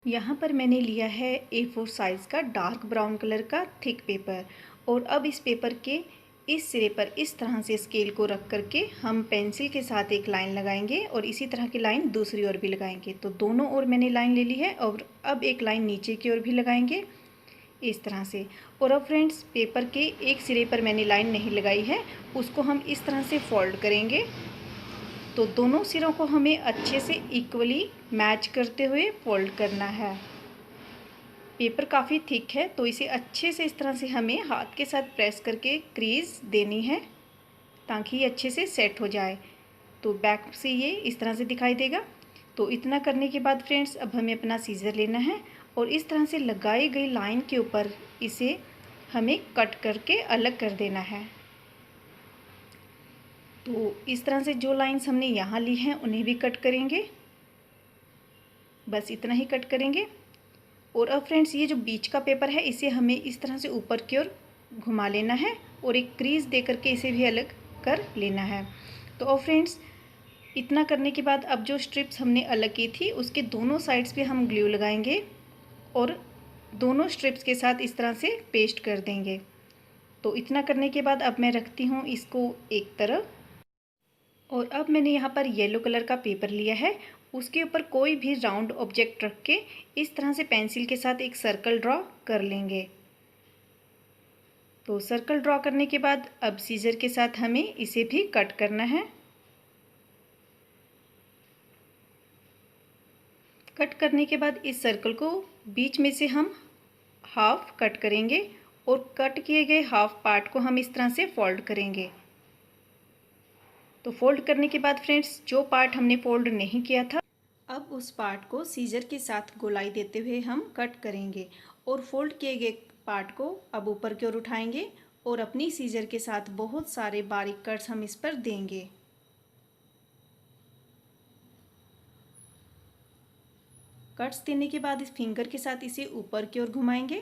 यहाँ पर मैंने लिया है A4 साइज़ का डार्क ब्राउन कलर का थिक पेपर। और अब इस पेपर के इस सिरे पर इस तरह से स्केल को रख करके हम पेंसिल के साथ एक लाइन लगाएंगे और इसी तरह की लाइन दूसरी ओर भी लगाएंगे। तो दोनों ओर मैंने लाइन ले ली है और अब एक लाइन नीचे की ओर भी लगाएंगे इस तरह से। और अब फ्रेंड्स, पेपर के एक सिरे पर मैंने लाइन नहीं लगाई है, उसको हम इस तरह से फोल्ड करेंगे। तो दोनों सिरों को हमें अच्छे से इक्वली मैच करते हुए फोल्ड करना है। पेपर काफ़ी थिक है तो इसे अच्छे से इस तरह से हमें हाथ के साथ प्रेस करके क्रीज देनी है ताकि ये अच्छे से सेट हो जाए। तो बैक से ये इस तरह से दिखाई देगा। तो इतना करने के बाद फ्रेंड्स, अब हमें अपना सीज़र लेना है और इस तरह से लगाई गई लाइन के ऊपर इसे हमें कट करके अलग कर देना है। तो इस तरह से जो लाइंस हमने यहाँ ली हैं उन्हें भी कट करेंगे, बस इतना ही कट करेंगे। और अब फ्रेंड्स, ये जो बीच का पेपर है इसे हमें इस तरह से ऊपर की ओर घुमा लेना है और एक क्रीज दे करके इसे भी अलग कर लेना है। तो अब फ्रेंड्स, इतना करने के बाद अब जो स्ट्रिप्स हमने अलग की थी उसके दोनों साइड्स पे हम ग्लू लगाएंगे और दोनों स्ट्रिप्स के साथ इस तरह से पेस्ट कर देंगे। तो इतना करने के बाद अब मैं रखती हूँ इसको एक तरफ। और अब मैंने यहाँ पर येलो कलर का पेपर लिया है, उसके ऊपर कोई भी राउंड ऑब्जेक्ट रख के इस तरह से पेंसिल के साथ एक सर्कल ड्रॉ कर लेंगे। तो सर्कल ड्रॉ करने के बाद अब सीजर के साथ हमें इसे भी कट करना है। कट करने के बाद इस सर्कल को बीच में से हम हाफ कट करेंगे और कट किए गए हाफ पार्ट को हम इस तरह से फोल्ड करेंगे। तो फोल्ड करने के बाद फ्रेंड्स, जो पार्ट हमने फोल्ड नहीं किया था, अब उस पार्ट को सीजर के साथ गोलाई देते हुए हम कट करेंगे और फोल्ड किए गए पार्ट को अब ऊपर की ओर उठाएंगे और अपनी सीजर के साथ बहुत सारे बारीक कट्स हम इस पर देंगे। कट्स देने के बाद इस फिंगर के साथ इसे ऊपर की ओर घुमाएंगे।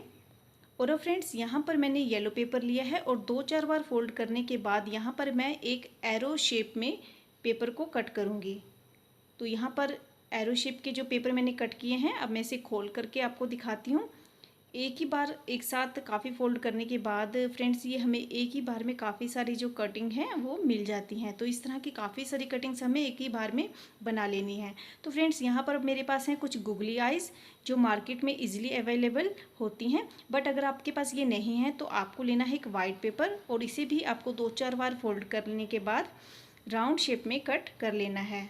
और अब फ्रेंड्स, यहाँ पर मैंने येलो पेपर लिया है और 2-4 बार फोल्ड करने के बाद यहाँ पर मैं एक एरो शेप में पेपर को कट करूँगी। तो यहाँ पर एरो शेप के जो पेपर मैंने कट किए हैं, अब मैं इसे खोल करके आपको दिखाती हूँ। एक ही बार एक साथ काफ़ी फोल्ड करने के बाद फ्रेंड्स, ये हमें एक ही बार में काफ़ी सारी जो कटिंग है वो मिल जाती हैं। तो इस तरह की काफ़ी सारी कटिंग्स हमें एक ही बार में बना लेनी है। तो फ्रेंड्स, यहाँ पर मेरे पास हैं कुछ गुगली आइज़ जो मार्केट में इजीली अवेलेबल होती हैं, बट अगर आपके पास ये नहीं है तो आपको लेना है एक वाइट पेपर और इसे भी आपको 2-4 बार फोल्ड करने के बाद राउंड शेप में कट कर लेना है।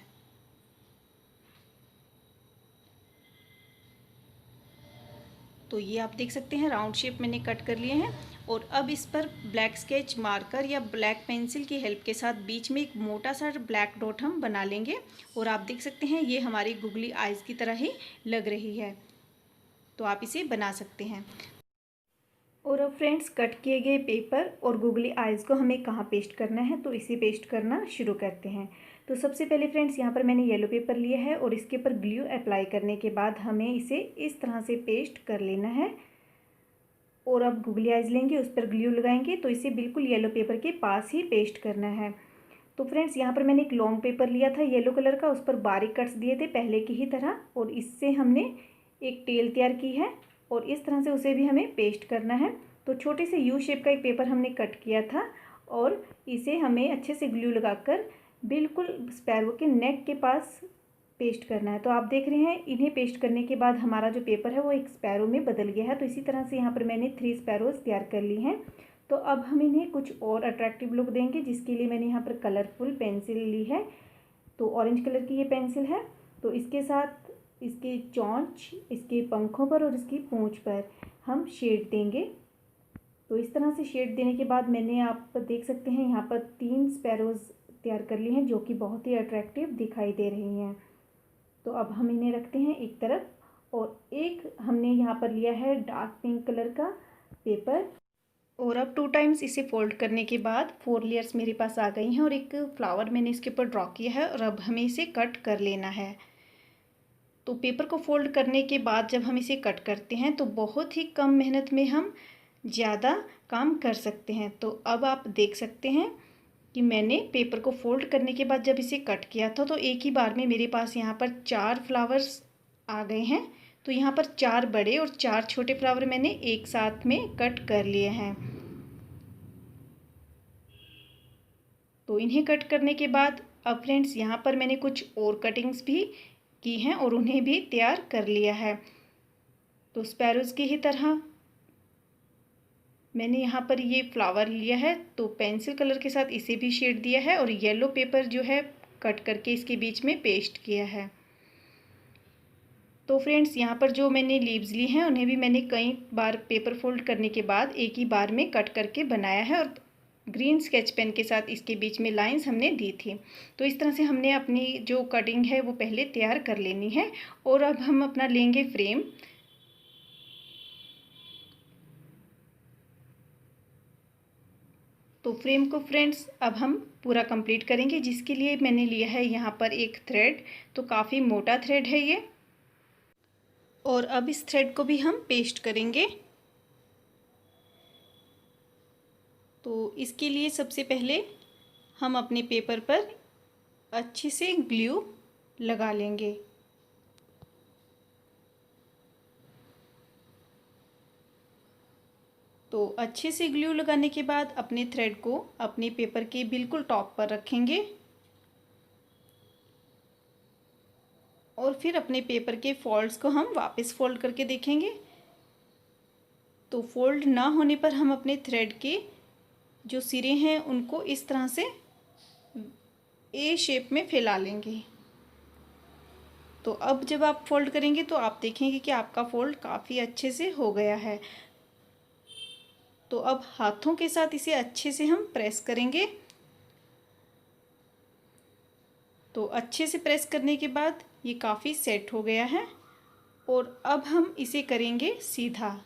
तो ये आप देख सकते हैं राउंड शेप मैंने कट कर लिए हैं। और अब इस पर ब्लैक स्केच मार्कर या ब्लैक पेंसिल की हेल्प के साथ बीच में एक मोटा सा ब्लैक डॉट हम बना लेंगे। और आप देख सकते हैं ये हमारी गुगली आइज़ की तरह ही लग रही है। तो आप इसे बना सकते हैं। और अब फ्रेंड्स, कट किए गए पेपर और गुगली आइज़ को हमें कहाँ पेस्ट करना है, तो इसे पेस्ट करना शुरू करते हैं। तो सबसे पहले फ्रेंड्स, यहाँ पर मैंने येलो पेपर लिया है और इसके ऊपर ग्लू अप्लाई करने के बाद हमें इसे इस तरह से पेस्ट कर लेना है। और अब गुगली आइज़ लेंगे, उस पर ग्लू लगाएंगे, तो इसे बिल्कुल येलो पेपर के पास ही पेस्ट करना है। तो फ्रेंड्स, यहाँ पर मैंने एक लॉन्ग पेपर लिया था येलो कलर का, उस पर बारीक कट्स दिए थे पहले की ही तरह, और इससे हमने एक टेल तैयार की है और इस तरह से उसे भी हमें पेस्ट करना है। तो छोटे से यू शेप का एक पेपर हमने कट किया था और इसे हमें अच्छे से ग्लू लगाकर बिल्कुल स्पैरो के नेक के पास पेस्ट करना है। तो आप देख रहे हैं, इन्हें पेस्ट करने के बाद हमारा जो पेपर है वो एक स्पैरो में बदल गया है। तो इसी तरह से यहाँ पर मैंने 3 स्पैरोज तैयार कर ली हैं। तो अब हम इन्हें कुछ और अट्रैक्टिव लुक देंगे, जिसके लिए मैंने यहाँ पर कलरफुल पेंसिल ली है। तो ऑरेंज कलर की ये पेंसिल है। तो इसके साथ इसके चोंच, इसके पंखों पर और इसकी पूँछ पर हम शेड देंगे। तो इस तरह से शेड देने के बाद मैंने, आप देख सकते हैं, यहाँ पर 3 स्पैरोज तैयार कर लिए हैं जो कि बहुत ही अट्रैक्टिव दिखाई दे रही हैं। तो अब हम इन्हें रखते हैं एक तरफ और एक हमने यहाँ पर लिया है डार्क पिंक कलर का पेपर। और अब 2 टाइम्स इसे फोल्ड करने के बाद 4 लेयर्स मेरे पास आ गई हैं और एक फ्लावर मैंने इसके ऊपर ड्रॉ किया है और अब हमें इसे कट कर लेना है। तो पेपर को फोल्ड करने के बाद जब हम इसे कट करते हैं तो बहुत ही कम मेहनत में हम ज़्यादा काम कर सकते हैं। तो अब आप देख सकते हैं कि मैंने पेपर को फोल्ड करने के बाद जब इसे कट किया था तो एक ही बार में मेरे पास यहाँ पर 4 फ्लावर्स आ गए हैं। तो यहाँ पर 4 बड़े और 4 छोटे फ्लावर मैंने एक साथ में कट कर लिए हैं। तो इन्हें कट करने के बाद अब फ्रेंड्स यहाँ पर मैंने कुछ और कटिंग्स भी की हैं और उन्हें भी तैयार कर लिया है। तो स्पैरोज़ की ही तरह मैंने यहाँ पर ये फ्लावर लिया है, तो पेंसिल कलर के साथ इसे भी शेड दिया है और येलो पेपर जो है कट करके इसके बीच में पेस्ट किया है। तो फ्रेंड्स यहाँ पर जो मैंने लीव्स ली हैं उन्हें भी मैंने कई बार पेपर फोल्ड करने के बाद एक ही बार में कट करके बनाया है और ग्रीन स्केच पेन के साथ इसके बीच में लाइंस हमने दी थी। तो इस तरह से हमने अपनी जो कटिंग है वो पहले तैयार कर लेनी है। और अब हम अपना लेंगे फ्रेम। तो फ्रेम को फ्रेंड्स अब हम पूरा कंप्लीट करेंगे, जिसके लिए मैंने लिया है यहाँ पर एक थ्रेड। तो काफ़ी मोटा थ्रेड है ये। और अब इस थ्रेड को भी हम पेस्ट करेंगे। तो इसके लिए सबसे पहले हम अपने पेपर पर अच्छे से ग्लू लगा लेंगे। तो अच्छे से ग्लू लगाने के बाद अपने थ्रेड को अपने पेपर के बिल्कुल टॉप पर रखेंगे और फिर अपने पेपर के फोल्ड्स को हम वापस फोल्ड करके देखेंगे। तो फोल्ड ना होने पर हम अपने थ्रेड के जो सिरे हैं उनको इस तरह से ए शेप में फैला लेंगे। तो अब जब आप फोल्ड करेंगे तो आप देखेंगे कि आपका फोल्ड काफ़ी अच्छे से हो गया है। तो अब हाथों के साथ इसे अच्छे से हम प्रेस करेंगे। तो अच्छे से प्रेस करने के बाद ये काफ़ी सेट हो गया है और अब हम इसे करेंगे सीधा।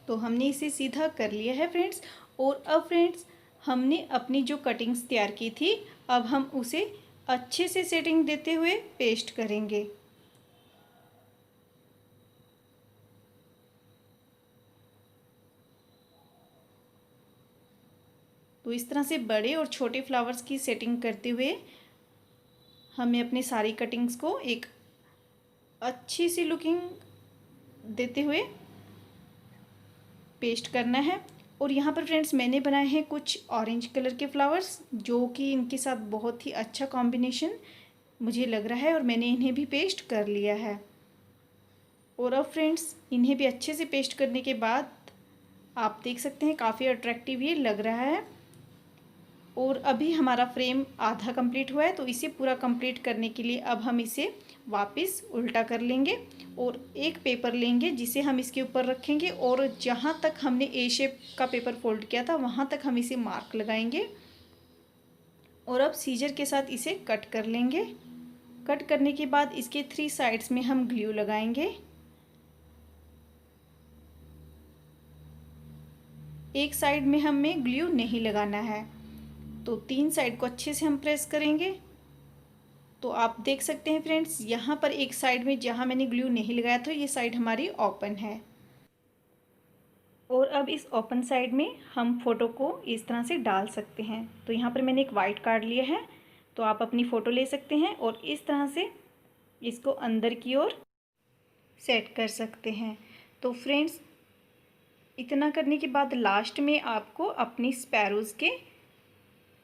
तो हमने इसे सीधा कर लिया है फ्रेंड्स। और अब फ्रेंड्स हमने अपनी जो कटिंग्स तैयार की थी अब हम उसे अच्छे से सेटिंग देते हुए पेस्ट करेंगे। तो इस तरह से बड़े और छोटे फ्लावर्स की सेटिंग करते हुए हमें अपनी सारी कटिंग्स को एक अच्छी सी लुकिंग देते हुए पेस्ट करना है। और यहाँ पर फ्रेंड्स मैंने बनाए हैं कुछ ऑरेंज कलर के फ्लावर्स, जो कि इनके साथ बहुत ही अच्छा कॉम्बिनेशन मुझे लग रहा है और मैंने इन्हें भी पेस्ट कर लिया है। और अब फ्रेंड्स इन्हें भी अच्छे से पेस्ट करने के बाद आप देख सकते हैं काफ़ी अट्रैक्टिव ये लग रहा है। और अभी हमारा फ्रेम आधा कंप्लीट हुआ है, तो इसे पूरा कंप्लीट करने के लिए अब हम इसे वापस उल्टा कर लेंगे और एक पेपर लेंगे जिसे हम इसके ऊपर रखेंगे और जहाँ तक हमने ए शेप का पेपर फोल्ड किया था वहाँ तक हम इसे मार्क लगाएंगे। और अब सीजर के साथ इसे कट कर लेंगे। कट करने के बाद इसके 3 साइड्स में हम ग्लू लगाएंगे। एक साइड में हमें ग्लू नहीं लगाना है, तो 3 साइड को अच्छे से हम प्रेस करेंगे। तो आप देख सकते हैं फ्रेंड्स यहाँ पर एक साइड में जहाँ मैंने ग्लू नहीं लगाया था ये साइड हमारी ओपन है। और अब इस ओपन साइड में हम फ़ोटो को इस तरह से डाल सकते हैं। तो यहाँ पर मैंने एक वाइट कार्ड लिया है, तो आप अपनी फ़ोटो ले सकते हैं और इस तरह से इसको अंदर की ओर सेट कर सकते हैं। तो फ्रेंड्स इतना करने के बाद लास्ट में आपको अपनी स्पैरोज़ के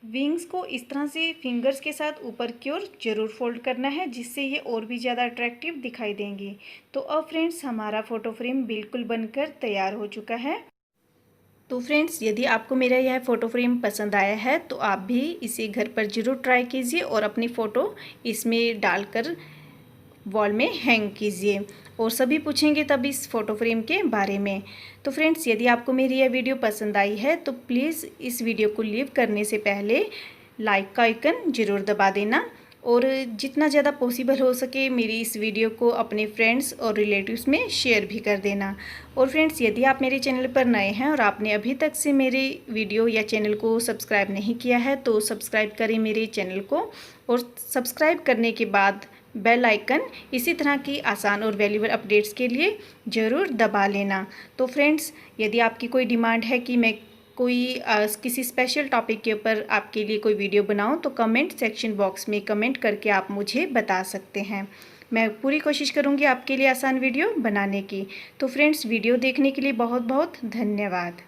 विंग्स को इस तरह से फिंगर्स के साथ ऊपर की ओर ज़रूर फोल्ड करना है, जिससे ये और भी ज़्यादा अट्रैक्टिव दिखाई देंगी। तो अब फ्रेंड्स हमारा फ़ोटो फ्रेम बिल्कुल बनकर तैयार हो चुका है। तो फ्रेंड्स यदि आपको मेरा यह फ़ोटो फ्रेम पसंद आया है तो आप भी इसे घर पर ज़रूर ट्राई कीजिए और अपनी फ़ोटो इसमें डालकर वॉल में हैंग कीजिए। और सभी पूछेंगे तब इस फ़ोटो फ्रेम के बारे में। तो फ्रेंड्स यदि आपको मेरी यह वीडियो पसंद आई है तो प्लीज़ इस वीडियो को लीव करने से पहले लाइक का आइकन ज़रूर दबा देना और जितना ज़्यादा पॉसिबल हो सके मेरी इस वीडियो को अपने फ्रेंड्स और रिलेटिव्स में शेयर भी कर देना। और फ्रेंड्स यदि आप मेरे चैनल पर नए हैं और आपने अभी तक से मेरे वीडियो या चैनल को सब्सक्राइब नहीं किया है तो सब्सक्राइब करें मेरे चैनल को। और सब्सक्राइब करने के बाद बेल आइकन इसी तरह की आसान और वैल्यूएबल अपडेट्स के लिए ज़रूर दबा लेना। तो फ्रेंड्स, यदि आपकी कोई डिमांड है कि मैं कोई किसी स्पेशल टॉपिक के ऊपर आपके लिए कोई वीडियो बनाऊं, तो कमेंट सेक्शन बॉक्स में कमेंट करके आप मुझे बता सकते हैं। मैं पूरी कोशिश करूंगी आपके लिए आसान वीडियो बनाने की। तो फ्रेंड्स, वीडियो देखने के लिए बहुत बहुत धन्यवाद।